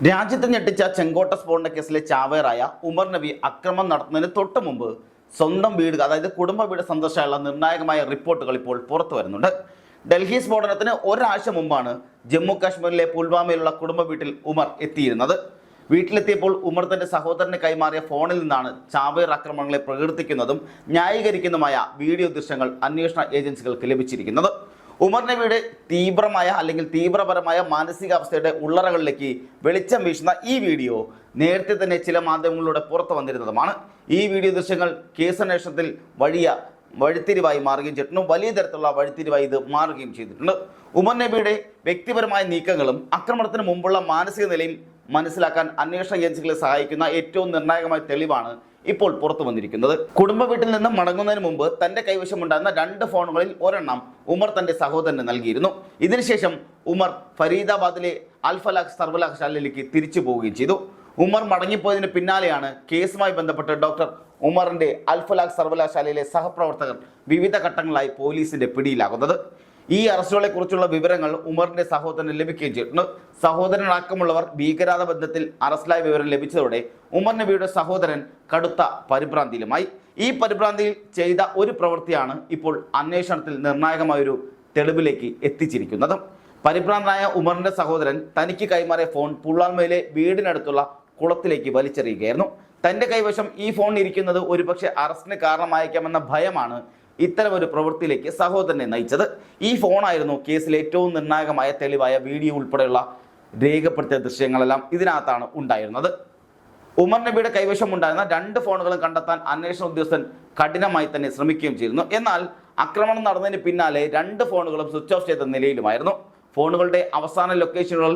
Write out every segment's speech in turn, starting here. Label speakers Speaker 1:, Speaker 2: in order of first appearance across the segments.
Speaker 1: രാജ്യത്തെ ഞെട്ടിച്ച ചെങ്കോട്ട സ്ഫോടന കേസിലെ ചാവേറായ ഉമർ നബി അക്രമം നടത്തുന്നതിന് തൊട്ട് മുമ്പ് സ്വന്തം വീട് അതായത് കുടുംബ വീട് സന്ദർശിച്ചുള്ള നിർണായകമായ റിപ്പോർട്ടുകൾ ഇപ്പോൾ പുറത്തു വരുന്നുണ്ട്. ഡൽഹി സ്ഫോടനത്തിന് ഒരാഴ്ച മുമ്പാണ് ജമ്മു കാശ്മീരിലെ പുൽവാമയിലുള്ള കുടുംബ വീട്ടിൽ ഉമർ എത്തിയിരുന്നത്. വീട്ടിലെത്തിയപ്പോൾ ഉമർ തന്റെ സഹോദരന് കൈമാറിയ ഫോണിൽ നിന്നാണ് ചാവേർ ആക്രമണങ്ങളെ പ്രകീർത്തിക്കുന്നതും ന്യായീകരിക്കുന്നതുമായ വീഡിയോ ദൃശ്യങ്ങൾ അന്വേഷണ ഏജൻസികൾക്ക് ലഭിച്ചിരിക്കുന്നത്. ഉമർ നബിയുടെ തീവ്രപരമായ മാനസികാവസ്ഥയുടെ ഉള്ളറകളിലേക്ക് വെളിച്ചം വീശുന്ന ഈ വീഡിയോ നേരത്തെ തന്നെ ചില മാധ്യമങ്ങളിലൂടെ പുറത്തു വന്നിരുന്നതുമാണ്. ഈ വീഡിയോ ദൃശ്യങ്ങൾ കേസന്വേഷണത്തിൽ വഴിത്തിരിവായി മാറുകയും ചെയ്തിട്ടുണ്ട്. വലിയ തരത്തിലുള്ള വഴിത്തിരിവായി ഇത് മാറുകയും ചെയ്തിട്ടുണ്ട്. ഉമർ നബിയുടെ വ്യക്തിപരമായ നീക്കങ്ങളും ആക്രമണത്തിന് മുമ്പുള്ള മാനസിക നിലയും മനസ്സിലാക്കാൻ അന്വേഷണ ഏജൻസികളെ സഹായിക്കുന്ന ഏറ്റവും നിർണായകമായ തെളിവാണ് ഇപ്പോൾ പുറത്തു വന്നിരിക്കുന്നത്. കുടുംബ വീട്ടിൽ നിന്ന് മടങ്ങുന്നതിന് മുമ്പ് തന്റെ കൈവശമുണ്ടായിരുന്ന 2 ഫോണുകളിൽ ഒരെണ്ണം ഉമർ തന്റെ സഹോദരന് നൽകിയിരുന്നു. ഇതിനുശേഷം ഉമർ ഫരീദാബാദിലെ അൽ-ഫലാഹ് സർവകലാശാലയിലേക്ക് തിരിച്ചു പോവുകയും ചെയ്തു. ഉമർ മടങ്ങിപ്പോയതിന് പിന്നാലെയാണ് കേസുമായി ബന്ധപ്പെട്ട് ഡോക്ടർ ഉമറിന്റെ അൽ-ഫലാഹ് സർവകലാശാലയിലെ സഹപ്രവർത്തകർ വിവിധ ഘട്ടങ്ങളായി പോലീസിന്റെ പിടിയിലാകുന്നത്. ഈ അറസ്റ്റുകളെ കുറിച്ചുള്ള വിവരങ്ങൾ ഉമറിന്റെ സഹോദരന് ലഭിക്കുകയും ചെയ്തിട്ടുണ്ട്. സഹോദരനടക്കമുള്ളവർ ഭീകരവാദ ബന്ധത്തിൽ അറസ്റ്റിലായ വിവരം ലഭിച്ചതോടെ ഉമർ നബിയുടെ സഹോദരൻ കടുത്ത പരിഭ്രാന്തിയിലുമായി. ഈ പരിഭ്രാന്തിയിൽ ചെയ്ത ഒരു പ്രവൃത്തിയാണ് ഇപ്പോൾ അന്വേഷണത്തിൽ നിർണായകമായൊരു തെളിവിലേക്ക് എത്തിച്ചിരിക്കുന്നത്. പരിഭ്രാന്തനായ ഉമറിന്റെ സഹോദരൻ തനിക്ക് കൈമാറിയ ഫോൺ പുൽവാമയിലെ വീടിനടുത്തുള്ള കുളത്തിലേക്ക് വലിച്ചെറിയുകയായിരുന്നു. തന്റെ കൈവശം ഈ ഫോൺ ഇരിക്കുന്നത് ഒരുപക്ഷെ അറസ്റ്റിന് കാരണമായേക്കാമെന്ന ഭയമാണ് ഇത്തരമൊരു പ്രവൃത്തിയിലേക്ക് സഹോദരനെ നയിച്ചത്. ഈ ഫോണായിരുന്നു കേസിലെ ഏറ്റവും നിർണായകമായ തെളിവായ വീഡിയോ ഉൾപ്പെടെയുള്ള രേഖപ്പെടുത്തിയ ദൃശ്യങ്ങളെല്ലാം ഇതിനകത്താണ് ഉണ്ടായിരുന്നത്. ഉമർ നബിയുടെ കൈവശം ഉണ്ടായിരുന്ന 2 ഫോണുകളും കണ്ടെത്താൻ അന്വേഷണ ഉദ്യോഗസ്ഥൻ കഠിനമായി തന്നെ ശ്രമിക്കുകയും ചെയ്തിരുന്നു. എന്നാൽ ആക്രമണം നടന്നതിന് പിന്നാലെ 2 ഫോണുകളും സ്വിച്ച് ഓഫ് ചെയ്ത നിലയിലുമായിരുന്നു. ഫോണുകളുടെ അവസാന ലൊക്കേഷനുകൾ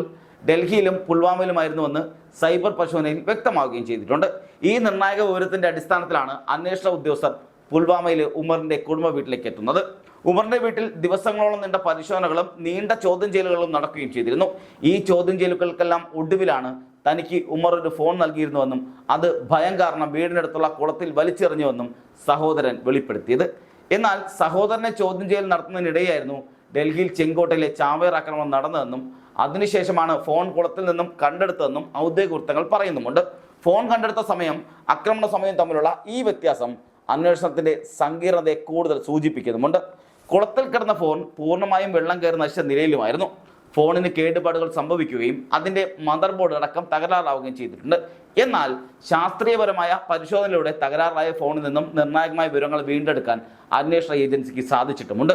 Speaker 1: ഡൽഹിയിലും പുൽവാമയിലുമായിരുന്നുവെന്ന് സൈബർ പരിശോധനയിൽ വ്യക്തമാവുകയും ചെയ്തിട്ടുണ്ട്. ഈ നിർണായക വിവരത്തിന്റെ അടിസ്ഥാനത്തിലാണ് അന്വേഷണ ഉദ്യോഗസ്ഥർ പുൽവാമയിലെ ഉമറിന്റെ കുടുംബ വീട്ടിലേക്ക് എത്തുന്നത്. ഉമറിന്റെ വീട്ടിൽ ദിവസങ്ങളോളം നീണ്ട പരിശോധനകളും നീണ്ട ചോദ്യം ചെയ്യലുകളും നടക്കുകയും ചെയ്തിരുന്നു. ഈ ചോദ്യം ചെയ്യലുകൾക്കെല്ലാം ഒടുവിലാണ് തനിക്ക് ഉമർ ഒരു ഫോൺ നൽകിയിരുന്നുവെന്നും അത് ഭയം കാരണം വീടിനടുത്തുള്ള കുളത്തിൽ വലിച്ചെറിഞ്ഞുവെന്നും സഹോദരൻ വെളിപ്പെടുത്തിയത്. എന്നാൽ സഹോദരനെ ചോദ്യം ചെയ്യൽ നടത്തുന്നതിനിടെയായിരുന്നു ഡൽഹിയിൽ ചെങ്കോട്ടയിലെ ചാവേർ ആക്രമണം നടന്നതെന്നും അതിനുശേഷമാണ് ഫോൺ കുളത്തിൽ നിന്നും കണ്ടെടുത്തതെന്നും ഔദ്യോഗിക വൃത്തങ്ങൾ പറയുന്നുമുണ്ട്. ഫോൺ കണ്ടെടുത്ത സമയം ആക്രമണ സമയം തമ്മിലുള്ള ഈ വ്യത്യാസം അന്വേഷണത്തിന്റെ സങ്കീർണതയെ കൂടുതൽ സൂചിപ്പിക്കുന്നുമുണ്ട്. കുളത്തിൽ കിടന്ന ഫോൺ പൂർണ്ണമായും വെള്ളം കയറി നശിച്ച നിലയിലുമായിരുന്നു. ഫോണിന് കേടുപാടുകൾ സംഭവിക്കുകയും അതിന്റെ മദർ ബോർഡ് അടക്കം തകരാറാവുകയും ചെയ്തിട്ടുണ്ട്. എന്നാൽ ശാസ്ത്രീയപരമായ പരിശോധനയിലൂടെ തകരാറായ ഫോണിൽ നിന്നും നിർണായകമായ വിവരങ്ങൾ വീണ്ടെടുക്കാൻ അന്വേഷണ ഏജൻസിക്ക് സാധിച്ചിട്ടുമുണ്ട്.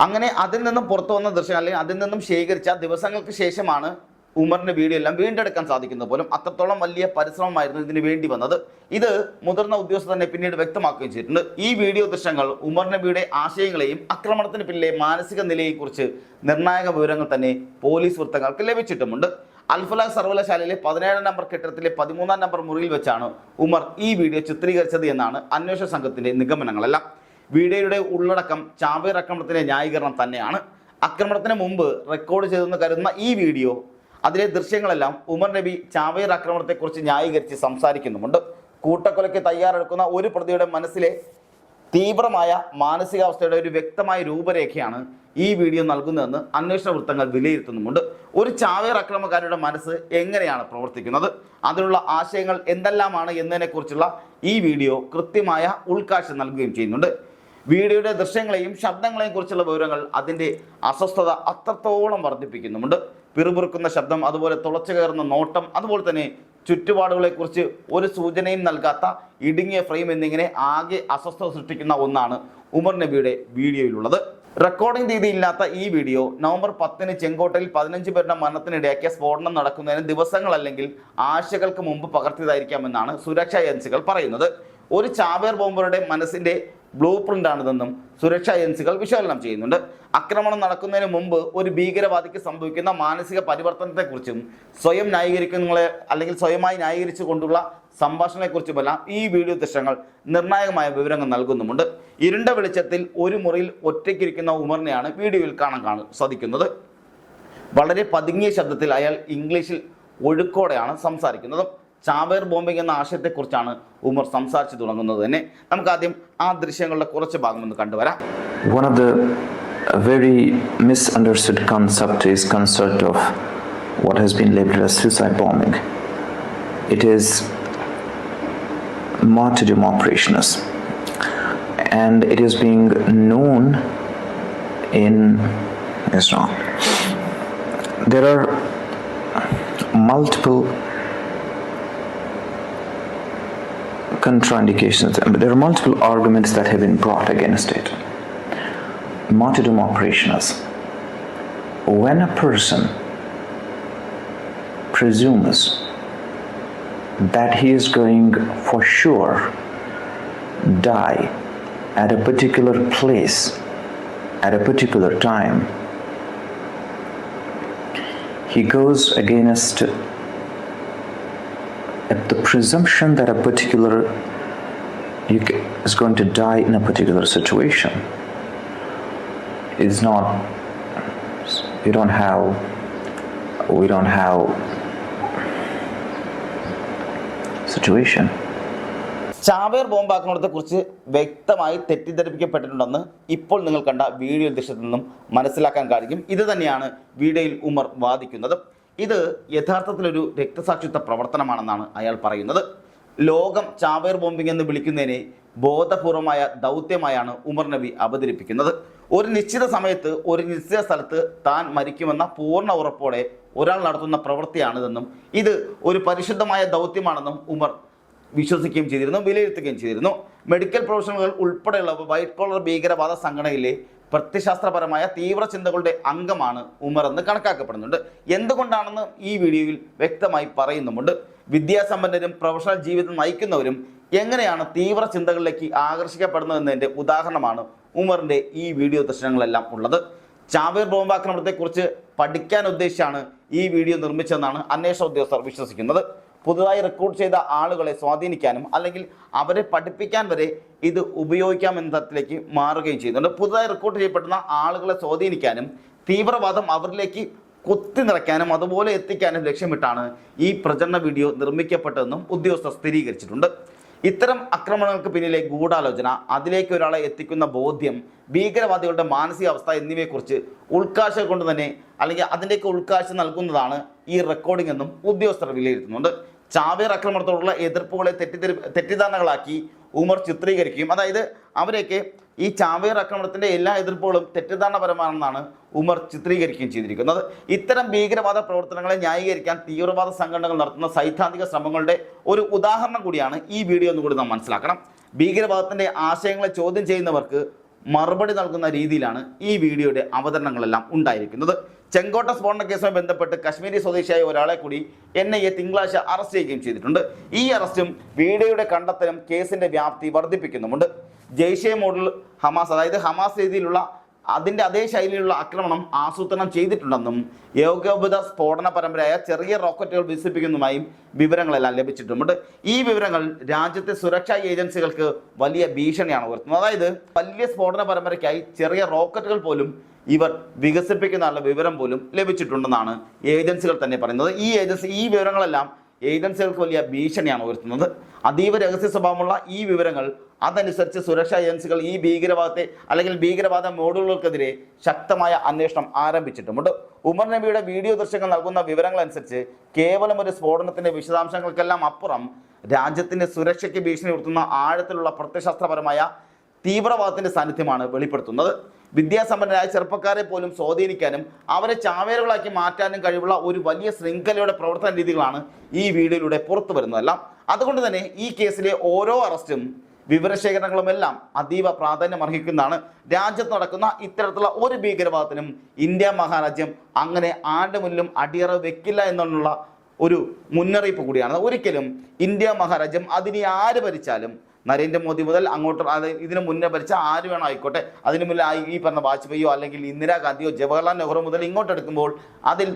Speaker 1: അങ്ങനെ അതിൽ നിന്നും പുറത്തു വന്ന ദൃശ്യം അല്ലെങ്കിൽ അതിൽ നിന്നും ശേഖരിച്ച ദിവസങ്ങൾക്ക് ശേഷമാണ് ഉമറിന്റെ വീഡിയോ എല്ലാം വീണ്ടെടുക്കാൻ സാധിക്കുന്നത് പോലും. അത്രത്തോളം വലിയ പരിശ്രമമായിരുന്നു ഇതിന് വേണ്ടി വന്നത്. ഇത് മുതിർന്ന ഉദ്യോഗസ്ഥർ തന്നെ പിന്നീട് വ്യക്തമാക്കുകയും ചെയ്തിട്ടുണ്ട്. ഈ വീഡിയോ ദൃശ്യങ്ങൾ ഉമർ നബിയുടെ ആശയങ്ങളെയും ആക്രമണത്തിന് പിന്നിലെ മാനസിക നിലയെയും കുറിച്ച് നിർണായക വിവരങ്ങൾ തന്നെ പോലീസ് വൃത്തങ്ങൾക്ക് ലഭിച്ചിട്ടുമുണ്ട്. അൽ-ഫലാഹ് സർവകലാശാലയിലെ 17 നമ്പർ കെട്ടിടത്തിലെ 13 നമ്പർ മുറിയിൽ വെച്ചാണ് ഉമർ ഈ വീഡിയോ ചിത്രീകരിച്ചത് എന്നാണ് അന്വേഷണ സംഘത്തിന്റെ നിഗമനങ്ങളെല്ലാം. വീഡിയോയുടെ ഉള്ളടക്കം ചാവേർ ആക്രമണത്തിന്റെ ന്യായീകരണം തന്നെയാണ്. ആക്രമണത്തിന് മുമ്പ് റെക്കോർഡ് ചെയ്തെന്ന് കരുതുന്ന ഈ വീഡിയോ അതിലെ ദൃശ്യങ്ങളെല്ലാം ഉമർ നബി ചാവേർ ആക്രമണത്തെക്കുറിച്ച് ന്യായീകരിച്ച് സംസാരിക്കുന്നുമുണ്ട്. കൂട്ടക്കൊലയ്ക്ക് തയ്യാറെടുക്കുന്ന ഒരു പ്രതിയുടെ മനസ്സിലെ തീവ്രമായ മാനസികാവസ്ഥയുടെ ഒരു വ്യക്തമായ രൂപരേഖയാണ് ഈ വീഡിയോ നൽകുന്നതെന്ന് അന്വേഷണ വൃത്തങ്ങൾ വിലയിരുത്തുന്നുമുണ്ട്. ഒരു ചാവേർ ആക്രമണക്കാരുടെ മനസ്സ് എങ്ങനെയാണ് പ്രവർത്തിക്കുന്നത്, അതിനുള്ള ആശയങ്ങൾ എന്തെല്ലാമാണ് എന്നതിനെക്കുറിച്ചുള്ള ഈ വീഡിയോ കൃത്യമായ ഉൾക്കാഴ്ച നൽകുകയും ചെയ്യുന്നുണ്ട്. വീഡിയോയുടെ ദൃശ്യങ്ങളെയും ശബ്ദങ്ങളെയും കുറിച്ചുള്ള വിവരങ്ങൾ അതിൻ്റെ അസ്വസ്ഥത അത്രത്തോളം വർദ്ധിപ്പിക്കുന്നുമുണ്ട്. പിറുപിറുക്കുന്ന ശബ്ദം, അതുപോലെ തുളച്ചു കയറുന്ന നോട്ടം, അതുപോലെ തന്നെ ചുറ്റുപാടുകളെക്കുറിച്ച് ഒരു സൂചനയും നൽകാത്ത ഇടുങ്ങിയ ഫ്രെയിം എന്നിങ്ങനെ ആകെ അസ്വസ്ഥത സൃഷ്ടിക്കുന്ന ഒന്നാണ് ഉമർ നബിയുടെ വീഡിയോയിലുള്ളത്. റെക്കോർഡിംഗ് രീതിയില്ലാത്ത ഈ വീഡിയോ നവംബർ 10 ചെങ്കോട്ടയിൽ 15 പേരുടെ മരണത്തിനിടയാക്കിയ സ്ഫോടനം നടക്കുന്നതിന് ദിവസങ്ങൾ അല്ലെങ്കിൽ ആഴ്ചകൾക്ക് മുമ്പ് പകർത്തിയതായിരിക്കാമെന്നാണ് സുരക്ഷാ ഏജൻസികൾ പറയുന്നത്. ഒരു ചാവേർ ബോംബറുടെ മനസ്സിന്റെ ബ്ലൂ പ്രിന്റാണിതെന്നും സുരക്ഷാ ഏജൻസികൾ വിശകലനം ചെയ്യുന്നുണ്ട്. ആക്രമണം നടക്കുന്നതിന് മുമ്പ് ഒരു ഭീകരവാദിക്ക് സംഭവിക്കുന്ന മാനസിക പരിവർത്തനത്തെക്കുറിച്ചും സ്വയമായി ന്യായീകരിച്ചു കൊണ്ടുള്ള സംഭാഷണത്തെക്കുറിച്ചുമെല്ലാം ഈ വീഡിയോ ദൃശ്യങ്ങൾ നിർണായകമായ വിവരങ്ങൾ നൽകുന്നുമുണ്ട്. ഇരുണ്ട വെളിച്ചത്തിൽ ഒരു മുറിയിൽ ഒറ്റയ്ക്കിരിക്കുന്ന ഉമറിനെയാണ് വീഡിയോയിൽ കാണാൻ സാധിക്കുന്നത്. വളരെ പതുങ്ങിയ ശബ്ദത്തിൽ അയാൾ ഇംഗ്ലീഷിൽ ഒഴുക്കോടെയാണ് സംസാരിക്കുന്നത്. ചാവേർ ബോംബിംഗ് എന്ന ആശയത്തെക്കുറിച്ചാണ് ഉമർ സംസാരിച്ചു തുടങ്ങുന്നത് തന്നെ. നമുക്ക് ആദ്യം ആ ദൃശ്യങ്ങളുടെ കുറച്ച് ഭാഗം ഒന്ന് കണ്ടുവരാം.
Speaker 2: One of the very misunderstood concept is concept of what has been labeled as suicide bombing. It is martyrdom operations, and it is being known in Islam. There are multiple contraindications, there are multiple arguments that have been brought against it. Martyrdom operations. When a person presumes that he is going for sure die at a particular place at a particular time, he goes against the presumption that a particular is going to die in a particular situation. It's not, we don't have situation.
Speaker 1: ചാവേർ ബോംബാക്രമണത്തെക്കുറിച്ച് വ്യക്തമായി തെറ്റിദ്ധരിപ്പിക്കപ്പെട്ടിട്ടുണ്ടെന്ന് ഇപ്പോൾ നിങ്ങൾ കണ്ട video ദൃശ്യത്തിൽ നിന്നും മനസ്സിലാക്കാൻ കഴിയും. ഇത് തന്നെയാണ് വീഡിയോയിൽ ഉമർ വാദിക്കുന്നത്. ഇത് യഥാർത്ഥത്തിലൊരു രക്തസാക്ഷിത്വ പ്രവർത്തനമാണെന്നാണ് അയാൾ പറയുന്നത്. ലോകം ചാവേർ ബോംബിംഗ് എന്ന് വിളിക്കുന്നതിനെ ബോധപൂർവമായ ദൗത്യമായാണ് ഉമർ നബി അവതരിപ്പിക്കുന്നത്. ഒരു നിശ്ചിത സമയത്ത് ഒരു നിശ്ചിത സ്ഥലത്ത് താൻ മരിക്കുമെന്ന പൂർണ്ണ ഉറപ്പോടെ ഒരാൾ നടത്തുന്ന പ്രവൃത്തിയാണിതെന്നും ഇത് ഒരു പരിശുദ്ധമായ ദൗത്യമാണെന്നും ഉമർ വിശ്വസിക്കുകയും ചെയ്തിരുന്നു, വിലയിരുത്തുകയും ചെയ്തിരുന്നു. മെഡിക്കൽ പ്രൊഫഷണലുകൾ ഉൾപ്പെടെയുള്ള വൈറ്റ് കോളർ ഭീകരവാദ സംഘടനയിലെ പ്രത്യശാസ്ത്രപരമായ തീവ്ര ചിന്തകളുടെ അംഗമാണ് ഉമർ എന്ന് കണക്കാക്കപ്പെടുന്നുണ്ട്. എന്തുകൊണ്ടാണെന്ന് ഈ വീഡിയോയിൽ വ്യക്തമായി പറയുന്നുമുണ്ട്. വിദ്യാസമ്പന്നരും പ്രൊഫഷണൽ ജീവിതം നയിക്കുന്നവരും എങ്ങനെയാണ് തീവ്ര ചിന്തകളിലേക്ക് ആകർഷിക്കപ്പെടുന്നതെന്നതിൻ്റെ ഉദാഹരണമാണ് ഉമറിൻ്റെ ഈ വീഡിയോ ദർശനങ്ങളെല്ലാം ഉള്ളത്. ചാവേർ ബോംബാക്രമണത്തെക്കുറിച്ച് പഠിക്കാൻ ഉദ്ദേശിച്ചാണ് ഈ വീഡിയോ നിർമ്മിച്ചതെന്നാണ് അന്വേഷണ ഉദ്യോഗസ്ഥർ വിശ്വസിക്കുന്നത്. പുതുതായി റിക്രൂട്ട് ചെയ്ത ആളുകളെ സ്വാധീനിക്കാനും അല്ലെങ്കിൽ അവരെ പഠിപ്പിക്കാൻ വരെ ഇത് ഉപയോഗിക്കാമെന്ന തരത്തിലേക്ക് മാറുകയും ചെയ്യുന്നുണ്ട്. പുതുതായി റിക്രൂട്ട് ചെയ്യപ്പെടുന്ന ആളുകളെ സ്വാധീനിക്കാനും തീവ്രവാദം അവരിലേക്ക് കുത്തി നിറയ്ക്കാനും അതുപോലെ എത്തിക്കാനും ലക്ഷ്യമിട്ടാണ് ഈ പ്രചരണ വീഡിയോ നിർമ്മിക്കപ്പെട്ടതെന്നും ഉദ്യോഗസ്ഥർ സ്ഥിരീകരിച്ചിട്ടുണ്ട്. ഇത്തരം ആക്രമണങ്ങൾക്ക് പിന്നിലെ ഗൂഢാലോചന, അതിലേക്ക് ഒരാളെ എത്തിക്കുന്ന ബോധ്യം, ഭീകരവാദികളുടെ മാനസികാവസ്ഥ എന്നിവയെക്കുറിച്ച് ഉൾക്കാഴ്ച കൊണ്ട് തന്നെ അല്ലെങ്കിൽ അതിൻ്റെയൊക്കെ ഉൾക്കാഴ്ച നൽകുന്നതാണ് ഈ റെക്കോർഡിംഗ് എന്നും ഉദ്യോഗസ്ഥർ വിലയിരുത്തുന്നുണ്ട്. ചാവേർ ആക്രമണത്തോടുള്ള എതിർപ്പുകളെ തെറ്റിദ്ധാരണകളാക്കി ഉമർ ചിത്രീകരിക്കുകയും, അതായത് അവരെയൊക്കെ ഈ ചാവേർ ആക്രമണത്തിൻ്റെ എല്ലാ എതിർപ്പുകളും തെറ്റിദ്ധാരണപരമാണെന്നാണ് ഉമർ ചിത്രീകരിക്കുകയും ചെയ്തിരിക്കുന്നത്. ഇത്തരം ഭീകരവാദ പ്രവർത്തനങ്ങളെ ന്യായീകരിക്കാൻ തീവ്രവാദ സംഘടനകൾ നടത്തുന്ന സൈദ്ധാന്തിക ശ്രമങ്ങളുടെ ഒരു ഉദാഹരണം കൂടിയാണ് ഈ വീഡിയോ എന്നുകൂടി നാം മനസ്സിലാക്കണം. ഭീകരവാദത്തിൻ്റെ ആശയങ്ങളെ ചോദ്യം ചെയ്യുന്നവർക്ക് മറുപടി നൽകുന്ന രീതിയിലാണ് ഈ വീഡിയോയുടെ അവതരണങ്ങളെല്ലാം ഉണ്ടായിരിക്കുന്നത്. ചെങ്കോട്ട സ്ഫോടന കേസുമായി ബന്ധപ്പെട്ട് കശ്മീരി സ്വദേശിയായ ഒരാളെ കൂടി NIA തിങ്കളാഴ്ച അറസ്റ്റ് ചെയ്യുകയും ചെയ്തിട്ടുണ്ട്. ഈ അറസ്റ്റും വീഡിയോയുടെ കണ്ടെത്തലും കേസിൻ്റെ വ്യാപ്തി വർദ്ധിപ്പിക്കുന്നുമുണ്ട്. ജെയ്ഷെ മോഡൽ ഹമാസ്, അതായത് ഹമാസ് രീതിയിലുള്ള അതിൻ്റെ അതേ ശൈലിയിലുള്ള ആക്രമണം ആസൂത്രണം ചെയ്തിട്ടുണ്ടെന്നും ഏകോപിത സ്ഫോടന പരമ്പരയായ ചെറിയ റോക്കറ്റുകൾ വികസിപ്പിക്കുന്നതുമായും വിവരങ്ങളെല്ലാം ലഭിച്ചിട്ടുമുണ്ട്. ഈ വിവരങ്ങൾ രാജ്യത്തെ സുരക്ഷാ ഏജൻസികൾക്ക് വലിയ ഭീഷണിയാണ് ഉയർത്തുന്നത്. അതായത് വലിയ സ്ഫോടന പരമ്പരയ്ക്കായി ചെറിയ റോക്കറ്റുകൾ പോലും ഇവർ വികസിപ്പിക്കുന്ന വിവരം പോലും ലഭിച്ചിട്ടുണ്ടെന്നാണ് ഏജൻസികൾ തന്നെ പറയുന്നത്. ഈ വിവരങ്ങളെല്ലാം ഏജൻസികൾക്ക് വലിയ ഭീഷണിയാണ് ഉയർത്തുന്നത്. അതീവ രഹസ്യ സ്വഭാവമുള്ള ഈ വിവരങ്ങൾ അതനുസരിച്ച് സുരക്ഷാ ഏജൻസികൾ ഈ ഭീകരവാദത്തെ അല്ലെങ്കിൽ ഭീകരവാദ മോഡലുകൾക്കെതിരെ ശക്തമായ അന്വേഷണം ആരംഭിച്ചിട്ടുമുണ്ട്. ഉമർ നബിയുടെ വീഡിയോ ദൃശ്യങ്ങൾ നൽകുന്ന വിവരങ്ങൾ അനുസരിച്ച് കേവലം ഒരു സ്ഫോടനത്തിൻ്റെ വിശദാംശങ്ങൾക്കെല്ലാം അപ്പുറം രാജ്യത്തിൻ്റെ സുരക്ഷയ്ക്ക് ഭീഷണി ഉയർത്തുന്ന ആഴത്തിലുള്ള പ്രത്യശാസ്ത്രപരമായ തീവ്രവാദത്തിൻ്റെ സാന്നിധ്യമാണ് വെളിപ്പെടുത്തുന്നത്. വിദ്യാസമ്പന്നരായ ചെറുപ്പക്കാരെ പോലും സ്വാധീനിക്കാനും അവരെ ചാവേറുകളാക്കി മാറ്റാനും കഴിവുള്ള ഒരു വലിയ ശൃംഖലയുടെ പ്രവർത്തന രീതികളാണ് ഈ വീഡിയോയിലൂടെ പുറത്തു വരുന്നതെല്ലാം. അതുകൊണ്ട് തന്നെ ഈ കേസിലെ ഓരോ അറസ്റ്റും വിവരശേഖരണങ്ങളുമെല്ലാം അതീവ പ്രാധാന്യം അർഹിക്കുന്നതാണ്. രാജ്യത്ത് നടക്കുന്ന ഇത്തരത്തിലുള്ള ഒരു ഭീകരവാദത്തിനും ഇന്ത്യ മഹാരാജ്യം അങ്ങനെ ആരുടെ മുന്നിലും അടിയറവ് വെക്കില്ല എന്നുള്ള ഒരു മുന്നറിയിപ്പ് കൂടിയാണ്. ഒരിക്കലും ഇന്ത്യ മഹാരാജ്യം അതിനെ ആര് ഭരിച്ചാലും, നരേന്ദ്രമോദി മുതൽ അങ്ങോട്ട്, ഇതിനു മുന്നേ ഭരിച്ച ആര് വേണോ ആയിക്കോട്ടെ, അതിനു മുന്നിൽ ഈ പറഞ്ഞ വാജ്പേയിയോ അല്ലെങ്കിൽ ഇന്ദിരാഗാന്ധിയോ ജവഹർലാൽ നെഹ്റു മുതൽ ഇങ്ങോട്ട് എടുക്കുമ്പോൾ അതിൽ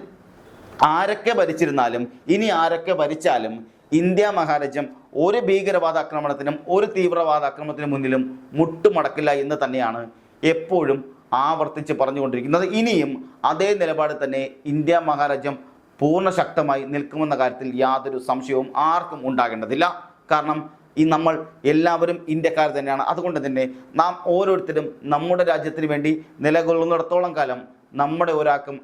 Speaker 1: ആരൊക്കെ ഭരിച്ചിരുന്നാലും ഇനി ആരൊക്കെ ഭരിച്ചാലും ഇന്ത്യ മഹാരാജ്യം ഒരു ഭീകരവാദ ആക്രമണത്തിനും ഒരു തീവ്രവാദ ആക്രമണത്തിനും മുന്നിലും മുട്ടുമടക്കില്ല എന്ന് തന്നെയാണ് എപ്പോഴും ആവർത്തിച്ച് പറഞ്ഞുകൊണ്ടിരിക്കുന്നത്. ഇനിയും അതേ നിലപാട് തന്നെ ഇന്ത്യ മഹാരാജ്യം പൂർണ്ണ ശക്തമായി നിൽക്കുമെന്ന കാര്യത്തിൽ യാതൊരു സംശയവും ആർക്കും ഉണ്ടാകേണ്ടതില്ല. കാരണം നമ്മൾ എല്ലാവരും ഇന്ത്യക്കാർ തന്നെയാണ്. അതുകൊണ്ട് തന്നെ നാം ഓരോരുത്തരും നമ്മുടെ രാജ്യത്തിന് വേണ്ടി നിലകൊള്ളുന്നിടത്തോളം കാലം നമ്മുടെ ഒരാൾക്കും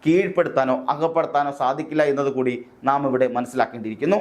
Speaker 1: കീഴ്പ്പെടുത്താനോ അകപ്പെടുത്താനോ സാധിക്കില്ല എന്നതുകൂടി നാം ഇവിടെ മനസ്സിലാക്കേണ്ടിയിരിക്കുന്നു.